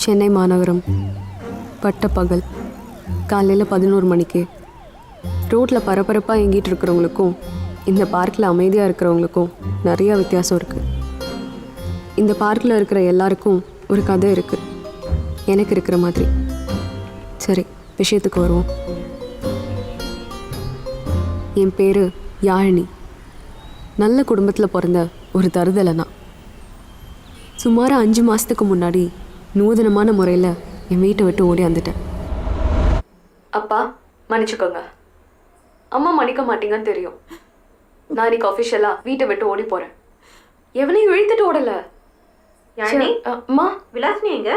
சென்னை மாநகரம் பட்டப்பகல் காலையில் 11 மணிக்கு ரோட்டில் பரபரப்பாக எங்கிட்டு இருக்கிறவங்களுக்கும் இந்த பார்க்கில் அமைதியாக இருக்கிறவங்களுக்கும் நிறையா வித்தியாசம் இருக்குது. இந்த பார்க்கில் இருக்கிற எல்லாருக்கும் ஒரு கதை இருக்குது, எனக்கு இருக்கிற மாதிரி. சரி, விஷயத்துக்கு வருவோம். என் பேர் யாழினி. நல்ல குடும்பத்தில் பிறந்த ஒரு தருதலை நான். சுமார் 5 மாதத்துக்கு முன்னாடி நூதனமான முறையில் என் வீட்டை விட்டு ஓடி வந்துட்டேன். அப்பா மன்னிச்சுக்கோங்க, அம்மா மன்னிக்க மாட்டீங்கன்னு தெரியும். நான் இன்னைக்கு அஃபிஷியலாக வீட்டை விட்டு ஓடி போகிறேன். எவனையும் இழுத்துட்டு ஓடலை. அம்மா விலாசினி எங்க?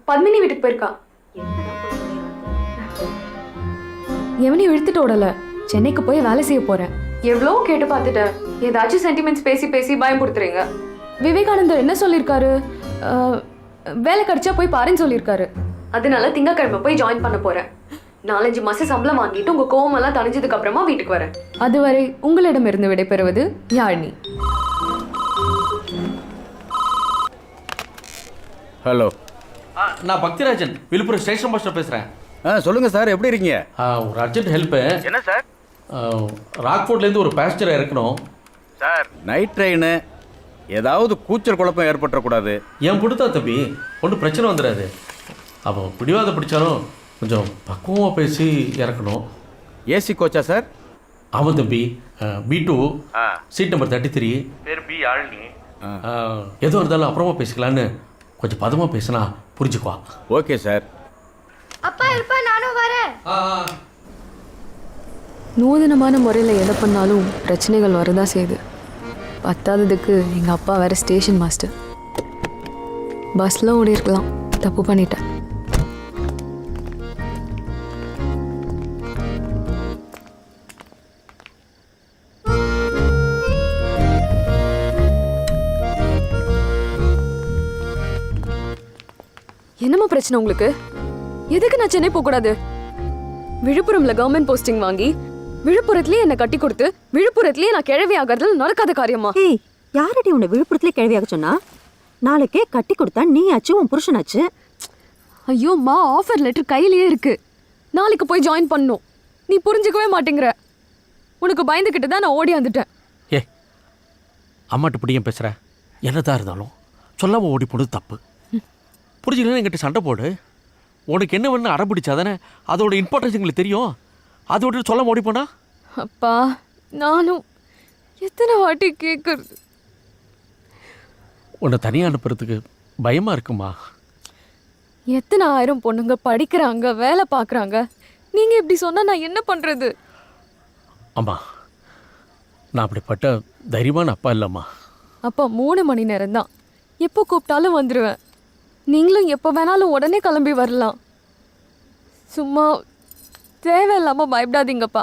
பத்மினி வீட்டுக்கு போயிருக்கா. எவனையும் இழுத்துட்டு ஓடலை, சென்னைக்கு போய் வேலை செய்ய போகிறேன். எவ்வளோ கேட்டு பார்த்துட்டேன், ஏதாச்சும் சென்டிமெண்ட்ஸ் பேசி பேசி பயம் கொடுத்துறீங்க. விவேகானந்தர் என்ன சொல்லியிருக்காரு? வேலை கிடைச்சா போய் பாருன்னு சொல்லியிருக்காரு. அதனால திங்கக்கிழமை போய் ஜாயின் பண்ண போறேன். 4-5 மாசம் சம்பளம் வாங்கிட்டு உங்க கோவமெல்லாம் தணிஞ்சதுக்கு அப்புறமா வீட்டுக்கு வரேன். அதுவரை உங்களிடமிருந்து விடைபெறுவது யாழினி. ஹலோ, நான் பக்திராஜன், விழுப்புரம் ஸ்டேஷன் மாஸ்டர் பேசுகிறேன். சொல்லுங்கள் சார், எப்படி இருக்கீங்க? ஒரு அர்ஜென்ட் ஹெல்ப்பு. என்ன சார்? ராக்ஃபோர்ட்லேருந்து ஒரு பேசஞ்சரை இறக்கணும் சார். நைட் ட்ரெயினு, ஏதாவது கூச்சல் குழப்பம் ஏற்பட்டுறக்கூடாது. என் பிடித்தா தம்பி, ஒன்றும் பிரச்சனை வந்துடாது. அவன் பிடிவாத பிடிச்சாலும் கொஞ்சம் பக்குவமாக பேசி இறக்கணும். ஏசி கோச்சா சார்? ஆமாம் தம்பி, B2 சீட் நம்பர் 33, பேர் பி யாழினி. எதுவும் இருந்தாலும் அப்புறமா பேசிக்கலான்னு கொஞ்சம் பதமாக பேசினா புரிஞ்சுக்குவா. Okay sir. அப்பா இருப்பா, நானும் வரேன். நூதனமான முறையில் எதை பண்ணாலும் பிரச்சனைகள் வரதான் செய்யுது. பத்தாததுக்கு எங்கள் அப்பா வேறு ஸ்டேஷன் மாஸ்டர். பஸ்ஸில் ஓடி இருக்கலாம், தப்பு பண்ணிட்டேன். என்னம்மா பிரச்சனை உங்களுக்கு? எதுக்கு நான் சென்னை போகக்கூடாது? விழுப்புரம்ல கவர்மெண்ட் போஸ்டிங் வாங்கி விழுப்புரத்துலேயே என்னை கட்டி கொடுத்து விழுப்புரத்துலேயே நான் கிழவி ஆகிறது நடக்காத காரியமா? ஏய், யாரடி உன்னை விழுப்புரத்துலேயே கிழவியாக சொன்னா? நாளைக்கே கட்டி கொடுத்தா நீ ஆச்சு, உன் புருஷனாச்சு. ஐயோம்மா, ஆஃபர் லெட்டர் கையிலேயே இருக்கு. நாளைக்கு போய் ஜாயின் பண்ணணும். நீ புரிஞ்சுக்கவே மாட்டேங்கிற. உனக்கு பயந்துக்கிட்டு தான் நான் ஓடி வந்துட்டேன். ஏ, அம்மாட்ட இப்படி ஏன் பேசுகிற? என்னதான் இருந்தாலும் சொல்லாமல் ஓடி போனது தப்பு. புரிஞ்சுக்கணும், என்கிட்ட சண்டை போடு. உனக்கு என்ன வேணும் அடம் பிடிச்சாதானே அதோட இம்பார்ட்டன்ஸ் எங்களுக்கு தெரியும். அதோட சொல்லாமல் ஓடி போனா? அப்பா, நானும் எத்தனை வாட்டி கேட்குறது? உன்னை தனியாக அனுப்புறதுக்கு பயமாக இருக்குமா? எத்தனை ஆயிரம் பொண்ணுங்க படிக்கிறாங்க, வேலை பார்க்குறாங்க. நீங்கள் இப்படி சொன்னால் நான் என்ன பண்ணுறது? அம்மா, நான் அப்படிப்பட்ட தைரியமான அப்பா இல்லைம்மா. அப்பா 3 மணி நேரம் தான், எப்போ கூப்பிட்டாலும் வந்துடுவேன். நீங்களும் எப்போ வேணாலும் உடனே கிளம்பி வரலாம். சும்மா தேவையில்லாமல் பயப்படாதீங்கப்பா.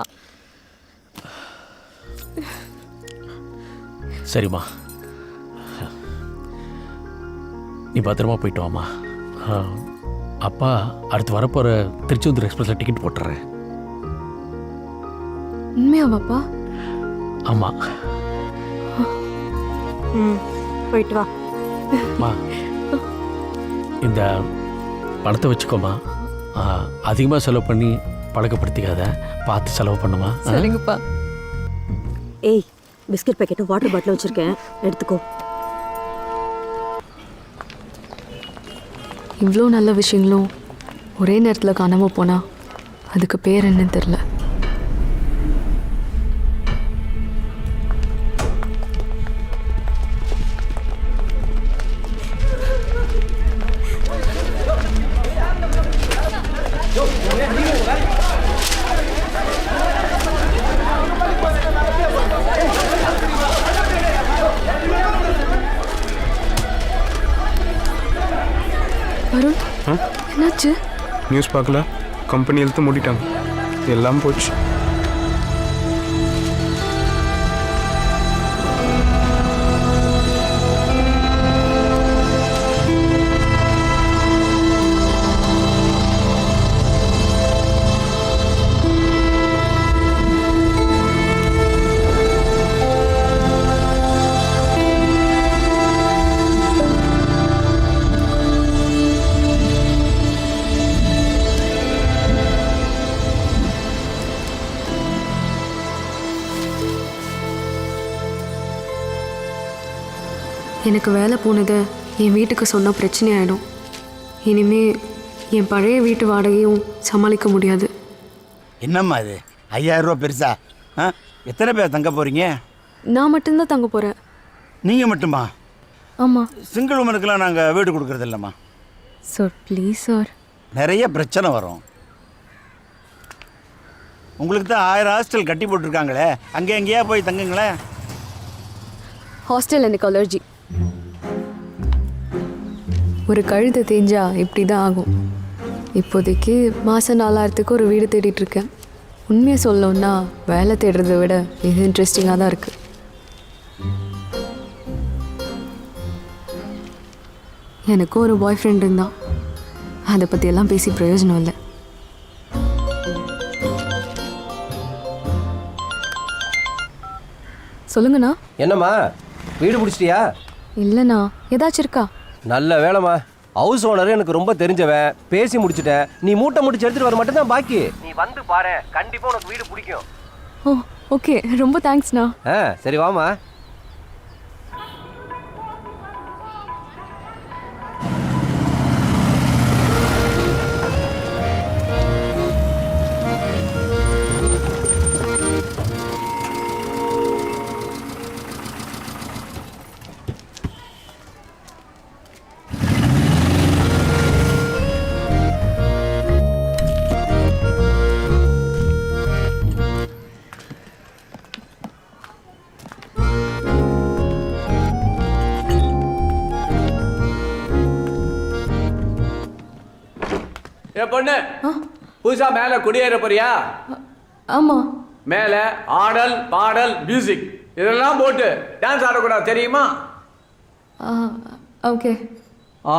சரிம்மா, நீ பத்திரமா போயிட்டு வாம்மா. அப்பா அடுத்து வரப்போகிற திருச்செந்தூர் எக்ஸ்பிரஸில் டிக்கெட் போட்டுறேன். உண்மையாவாப்பா? ஆமாம். போயிட்டு வா. அம்மா, இந்த பணத்தை வச்சுக்கோமா. அதிகமாக செலவு பண்ணி பழக்கப்படுத்திக்காத, பார்த்து செலவு பண்ணுமா. சரிங்கப்பா. ஏய், பிஸ்கட் பேக்கெட்டும் வாட்டர் பாட்டில் வச்சுருக்கேன், எடுத்துக்கோ. இவ்வளோ நல்ல விஷயங்களும் ஒரே நேரத்தில் காணாமல் போனால் அதுக்கு பேர் என்னன்னு தெரில. வருண், என்னாச்சு? நியூஸ் பார்க்கல, கம்பெனி இழுத்து மூடிட்டாங்க, எல்லாம் போச்சு. எனக்கு வேலை போனதை என் வீட்டுக்கு சொன்னால் பிரச்சனை ஆகிடும். இனிமே என் பழைய வீட்டு வாடகையும் சமாளிக்க முடியாது. என்னம்மா இது 5000 ரூபா பெருசா? எத்தனை பேர் தங்க போகிறீங்க? நான் மட்டும்தான் தங்க போகிறேன். நீங்கள் மட்டுமா? ஆமாம் சிங்கிள் உமனுக்கெல்லாம் நாங்கள் வீடு கொடுக்குறது இல்லைம்மா. Sir please sir. நிறைய பிரச்சனை வரும். உங்களுக்கு தான் 1000 ஹாஸ்டல் கட்டி போட்டிருக்காங்களே, அங்கே எங்கேயா போய் தங்குங்களேன். ஹாஸ்டல் எனக்கு அலர்ஜி. ஒரு கழுத்தை தேஞ்சா இப்படி தான் ஆகும். இப்போதைக்கு மாதம் 4000க்கு ஒரு வீடு தேடிட்டுருக்கேன். உண்மையை சொல்லணுன்னா வேலை தேடுறதை விட இது இன்ட்ரெஸ்டிங்காக தான் இருக்குது. எனக்கும் ஒரு பாய் ஃப்ரெண்ட் இருந்தான். அதை பற்றியெல்லாம் பேசி பிரயோஜனம் இல்லை. சொல்லுங்கண்ணா. என்னம்மா வீடு பிடிச்சிட்டியா? இல்லைண்ணா, ஏதாச்சும் இருக்கா? நல்ல வேலைம்மா. ஹவுஸ் ஓனர் எனக்கு ரொம்ப தெரிஞ்சவன், பேசி முடிச்சிட்டேன். நீ மூட்டை முடிச்சு எடுத்துட்டு வர மட்டும் தான் பாக்கி. நீ வந்து பாரு, கண்டிப்பா உனக்கு வீடு பிடிக்கும். ஓ ஓகே, ரொம்ப தேங்க்ஸ்ண்ணா. சரி வாமா. ஏ பொண்ணு, புதுசா மேல குடியேற போறியா? ஆமாம். மேல ஆடல் பாடல் மியூசிக் இதெல்லாம் போட்டு டான்ஸ் ஆடக்கூடாது, தெரியுமா? ஓகே. ஆ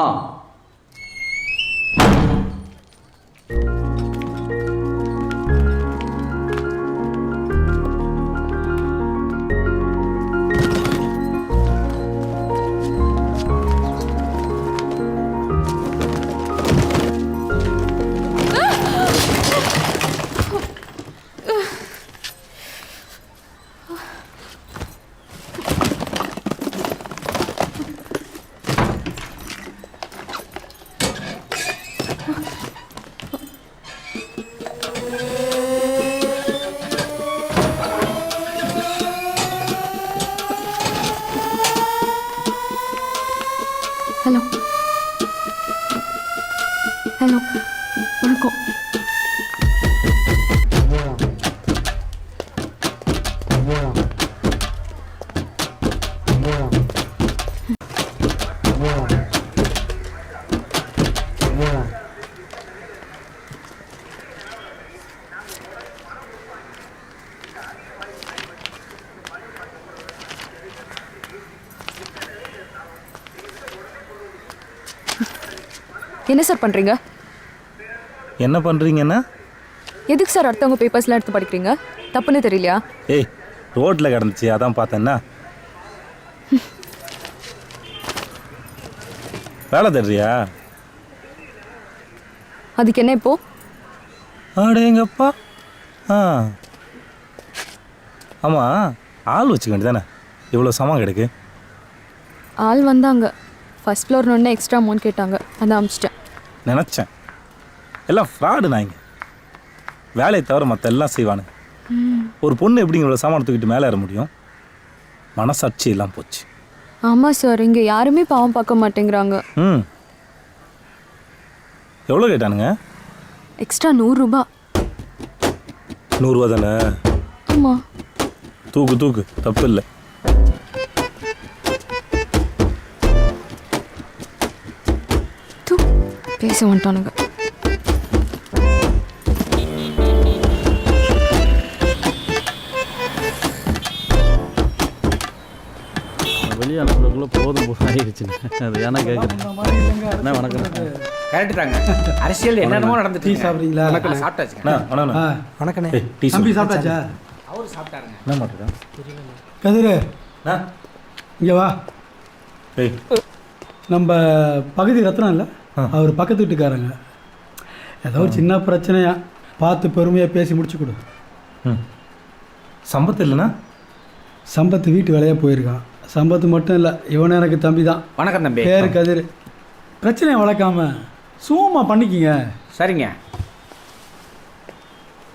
ஹலோ ஹலோ, வணக்கம். என்ன சார் பண்ணுறீங்க? என்ன பண்ணுறீங்கன்னா? எதுக்கு சார் அடுத்தவங்க பேப்பர்ஸ்லாம் எடுத்து படிக்கிறீங்க? தப்புன்னு தெரியலையா? ஏய், ரோட்டில் கிடந்துச்சு, அதான் பார்த்தேன்னா. வேலை தர்றியா? அதுக்கு என்ன இப்போ? ஆடேங்கப்பா. ஆமாம், ஆள் வச்சுக்க வேண்டியதானே? இவ்வளோ சமம் கிடைக்கு. ஆள் வந்தாங்க. ஃபர்ஸ்ட் ஃப்ளோர் ஒன்று எக்ஸ்ட்ரா அமௌண்ட் கேட்டாங்க, அதை அமிச்சிட்டேன். நினச்சேன் எல்லாம் ஃப்ராடு நாய்ங்க. வேலையை தவிர மற்ற எல்லாம் செய்வானுங்க. ஒரு பொண்ணு எப்படிங்க இவ்வளோ சாமான தூக்கிட்டு மேலே ஏற முடியும்? மனசாட்சி எல்லாம் போச்சு. ஆமாம் சார், இங்கே யாருமே பாவம் பார்க்க மாட்டேங்கிறாங்க. எவ்வளோ கேட்டானுங்க? எக்ஸ்ட்ரா 100 ரூபா. 100 ரூபா தானே? ஆமாம். தூக்கு தூக்கு, தப்பு இல்லை. பேச வந்துட்டானுங்க. வெளியே அனுப்புறதுக்குள்ள போதும் ஆயிடுச்சுங்க. அது ஏன்னா கேட்குறேன். என்ன வணக்கம். கரெக்ட் தாங்க. அரசியல் என்னென்னமோ நடந்துட்டு. டீ சாப்பிட்றீங்களா? சாப்பிட்டாச்சுங்க. வணக்கண்ணே. டீ தம்பி சாப்பிட்டாச்சா? அவரு சாப்பிட்டாருங்க. என்ன மாட்டேன் கதிரு, இங்கே வா. ஏய், நம்ம பகுதி ரத்னம் இல்லை, அவர் பக்கத்து வீட்டுக்காரங்க. ஏதோ ஒரு சின்ன பிரச்சனையா, பார்த்து பெருமையாக பேசி முடிச்சு கொடு. சம்பத்து இல்லைண்ணா? சம்பத்து வீட்டு வேலையாக போயிருக்கான், சம்பத்து மட்டும் இல்லை, இவனும் எனக்கு தம்பி தான். வணக்கம் தம்பி. பேரு கதிர். பிரச்சனையை வளர்க்காம சும்மா பண்ணிக்கிங்க. சரிங்க.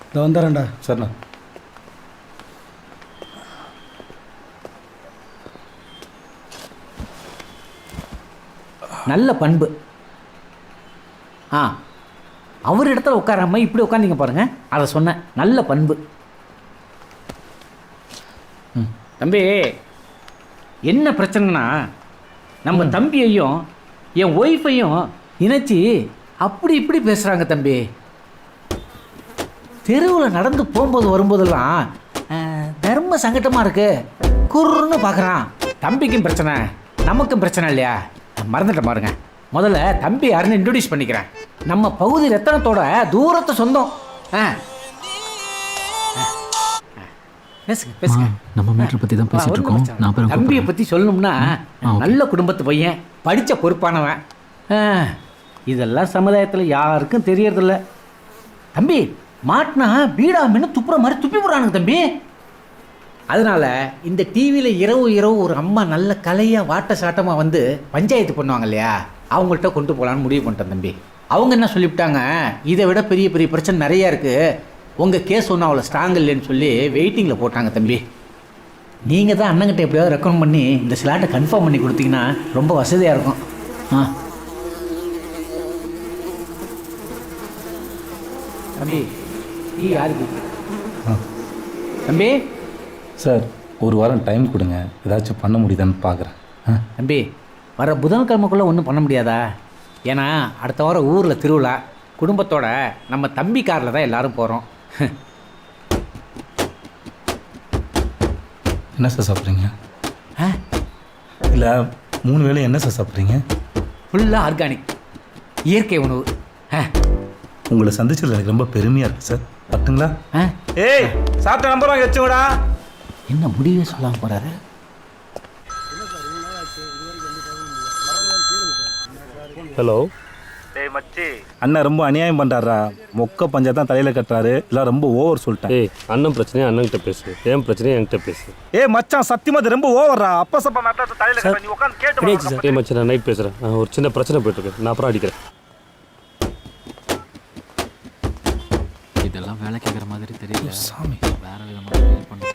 இந்த வந்துடுறேன்டா. சரிண்ணா. நல்ல பண்பு. அவர் இடத்துல உட்காராம இப்படி உட்காந்திங்க பாருங்க, அதை சொன்னேன். நல்ல பண்பு. தம்பி, என்ன பிரச்சனைனா நம்ம தம்பியையும் என் ஒய்ஃபையும் இணைச்சி அப்படி இப்படி பேசுகிறாங்க தம்பி. தெருவில் நடந்து போகும்போது வரும்போதெல்லாம் தர்ம சங்கட்டமாக இருக்கு, குர்ன்னு பார்க்குறான். தம்பிக்கும் பிரச்சனை, நமக்கும் பிரச்சனை இல்லையா? மறந்துட்டேன் பாருங்க. முதல்ல தம்பி யாருன்னு இன்ட்ரடியூஸ் பண்ணிக்கிறேன். நம்ம பகுதி ரத்தனத்தோட தூரத்தை சொந்தம். பேசுங்க பேசுங்க. நம்ம மேட்டரை பற்றி தான் பேசிட்டு இருக்கோம். நான் தம்பியை பற்றி சொல்லணும்னா நல்ல குடும்பத்து பையன், படித்த பொறுப்பானவன். இதெல்லாம் சமுதாயத்தில் யாருக்கும் தெரியறதில்ல. தம்பி மாட்டினா பீடாமின்னு துப்புற மாதிரி துப்பி போடுறானுங்க தம்பி. அதனால் இந்த டிவியில் இரவு ஒரு அம்மா நல்ல கலையாக வாட்ட சாட்டமாக வந்து பஞ்சாயத்து பண்ணுவாங்க இல்லையா, அவங்கள்ட்ட கொண்டு போகலான்னு முடிவு பண்ணிட்டேன் தம்பி. அவங்க என்ன சொல்லிவிட்டாங்க, இதை விட பெரிய பெரிய பிரச்சனை நிறையா இருக்குது, உங்கள் கேஸ் ஒன்றும் அவ்வளோ ஸ்ட்ராங் இல்லைன்னு சொல்லி வெயிட்டிங்கில் போட்டாங்க தம்பி. நீங்கள் தான் அண்ணங்கிட்ட எப்படியாவது ரெக்கமெண்ட் பண்ணி இந்த ஸ்லாட்டை கன்ஃபார்ம் பண்ணி கொடுத்தீங்கன்னா ரொம்ப வசதியாக இருக்கும். தம்பி யாருக்கு தம்பி? சார், ஒரு வாரம் டைம் கொடுங்க, ஏதாச்சும் பண்ண முடியுதான்னு பார்க்குறேன். தம்பி, வர புதன்கிழமைக்குள்ளே ஒன்றும் பண்ண முடியாதா? ஏன்னா அடுத்த வாரம் ஊரில் திருவிழா, குடும்பத்தோட நம்ம தம்பி காரில் தான் எல்லோரும் போகிறோம். என்ன சார் சாப்பிட்றீங்க? இல்லை, 3 வேளை என்ன சார் சாப்பிட்றீங்க? ஃபுல்லாக ஆர்கானிக், இயற்கை உணவு. உங்களை சந்திச்சதில் எனக்கு ரொம்ப பெருமையாக இருக்குது சார். பார்த்துங்களா? ஏய், சாப்பிட்ட நம்பர் வாங்கி வச்சுங்கடா. என்ன முடிவே சொல்லாமல் போகிறாரு? ஹலோ. டேய் மச்சி, அண்ணன் ரொம்ப அநியாயம் பண்ணுறாரா, மொக்க பஞ்சாயத்து தான் தலையில் கட்டுறாரு, எல்லாம் ரொம்ப ஓவர் சொல்லிட்டேன். ஏய், அண்ணன் பிரச்சனையை அண்ணன்கிட்ட பேசு, என் பிரச்சனையை என்கிட்ட பேசு. மச்சான், சத்தியமா இது ரொம்ப ஓவரா. அப்பா சப்பா மேட்டர் தலையில் கட்ட, நீ உட்காந்து கேட்டு. ஏய் மச்சி, நான் நைட் பேசுகிறேன். ஒரு சின்ன பிரச்சனை போயிட்டுருக்கு, நான் அப்புறம் அடிக்கிறேன். இதெல்லாம் வேலை கேட்குற மாதிரி தெரியல சாமி, வேற விதமாக பண்ணு.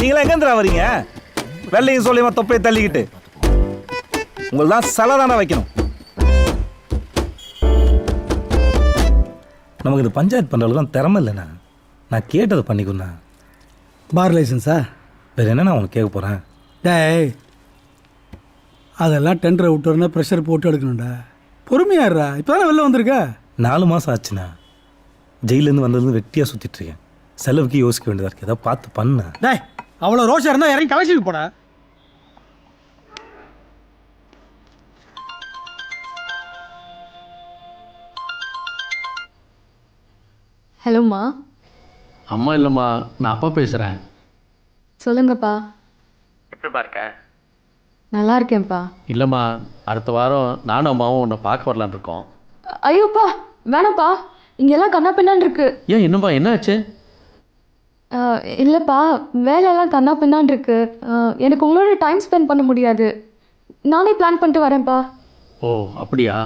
நீங்களா எங்கேந்திரா வரீங்க? வெள்ளையும் சொல்லியுமா தொப்பையை தள்ளிக்கிட்டு உங்களுக்கு தான் சலை தானே வைக்கணும். நமக்கு இது பஞ்சாயத்து பண்ணுறதுலாம் திறமை இல்லைண்ணா. நான் கேட்டதை பண்ணிக்கோண்ணா. பார் லைசன்ஸா? வேறு என்ன நான் உனக்கு கேட்க போகிறேன்? டேய், அதெல்லாம் டெண்டரை விட்டுறனா ப்ரெஷர் போட்டு எடுக்கணும்டா. பொறுமையாடுறா, இப்போ தானே வெளில வந்திருக்க. 4 மாதம் ஆச்சுண்ணா. ஜெயிலேருந்து வந்ததுலேருந்து வெட்டியாக சுற்றிட்டுருக்கேன். செலவுக்கு யோசிக்க வேண்டியதாக இருக்குது, ஏதாவது பார்த்து பண்ண. டேய், அவ்வளோ ரோஷம் இருந்தால் இறங்கி கலெக்ஷனுக்கு போட. ஹலோம்மா. அம்மா இல்லைம்மா, நான் அப்பா பேசுகிறேன். சொல்லுங்கப்பா. எப்படிப்பா இருக்க? நல்லா இருக்கேன்ப்பா. இல்லைம்மா, அடுத்த வாரம் நானும் அம்மாவும் உன்னை பார்க்க வரலான்னு இருக்கோம். ஐயோப்பா வேணாப்பா, இங்கெல்லாம் கண்ணா பின்னான்னு இருக்கு. ஏன் என்னப்பா, என்ன ஆச்சு? இல்லைப்பா, வேலையெல்லாம் கண்ணா பின்னான்னு இருக்கு. எனக்கு உங்களோட டைம் ஸ்பெண்ட் பண்ண முடியாது. நானே பிளான் பண்ணிட்டு வரேன்ப்பா. ஓ அப்படியா,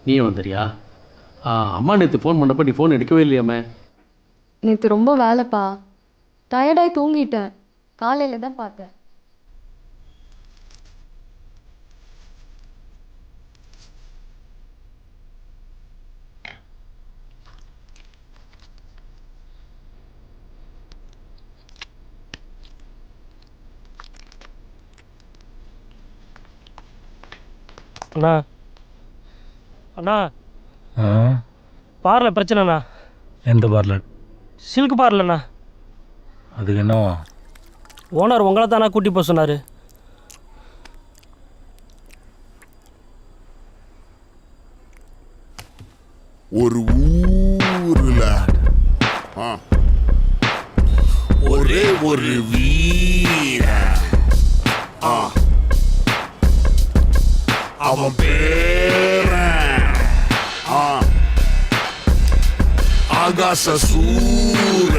நீ வந்துறியா? அம்மா நேற்று ஃபோன் பண்ணப்போ நீ ஃபோன் எடுக்கவே இல்லையாமே. நேற்று ரொம்ப வேலைப்பா, டயர்டாகி தூங்கிட்டேன். காலையில் தான் பார்த்தேன். அண்ணா அண்ணா, பார்ல பிரச்சனைண்ணா. எந்த பார்லர்? சில்க் பார்லண்ணா. அதுக்கு என்னவா? ஓனர் உங்களை தானே கூட்டி போக சொன்னார். ஒரு ஊருல ஒரே ஒரு வீர, அவன் பேர ஆகாச சூர.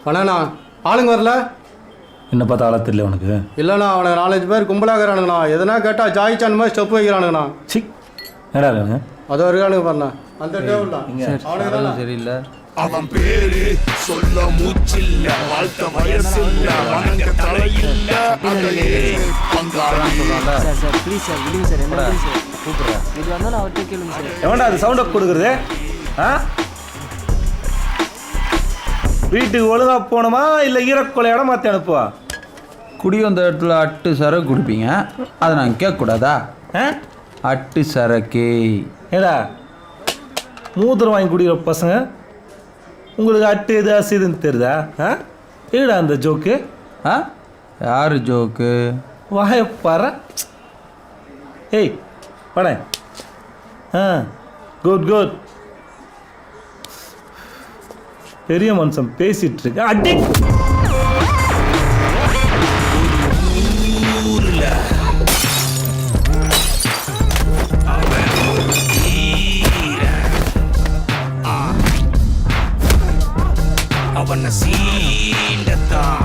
அண்ணா ஆளுங்க வரல? என்ன பார்த்தா ஆள தெரியல உனக்கு? இல்லைண்ணா அவனுக்கு 4-5 பேர் கும்பலாகிறானுங்கண்ணா. எதனா கேட்டால் ஜாயிச்சான் மாதிரி ஸ்டெப் வைக்கிறானுங்கண்ணா. சி என்னடா இருக்காங்க? அது இருக்கானுங்க பாருண்ணா அந்த டேபிள் தான் சரியில்லை. அவன் பேரு சொல்ல மூச்சில்ல, வாழ்த்த வயசில்ல, வணங்க தலையில்ல, அதையே பங்காளி. எவன்டா அது சவுண்டை கொடுக்குறது? ஆ வீட்டுக்கு ஒழுங்கா போகணுமா இல்லை ஈரக்கொலையோட மாற்றி அனுப்புவா? குடி வந்த இடத்துல அட்டு சரக்கு குடிப்பீங்க, அதை நாங்கள் கேட்கக்கூடாதா? அட்டு சரக்கு ஏடா மூத்திரம் வாங்கி குடிக்கிற பசங்க உங்களுக்கு அட்டு எது அசுதுன்னு தெரியுதா? ஏடா அந்த ஜோக்கு? யார் ஜோக்கு? வாயப்பார. ஏய் பட. Good good. பெரிய மனுஷன் பேசிட்டு இருக்க. அடி அவன சீண்டத்தான்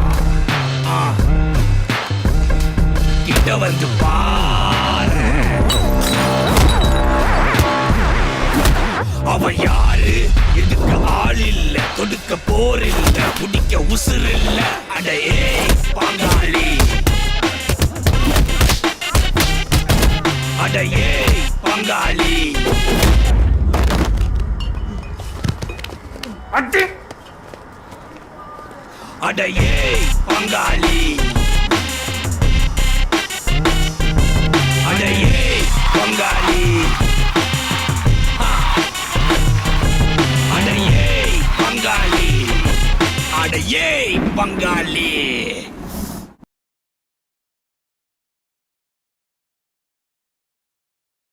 கிட்ட வந்து பாரு. அவன் யாரு? எதுக்கு ஆள் இல்ல, கொடுக்க போர் இல்ல, குடிக்க உசுர் இல்ல. அடையே பங்காளி, அடையே பங்காளி. அடி அடையே பங்காளி, அடையே பங்காளி, அடையே பங்காளி, அடையே பங்காளி.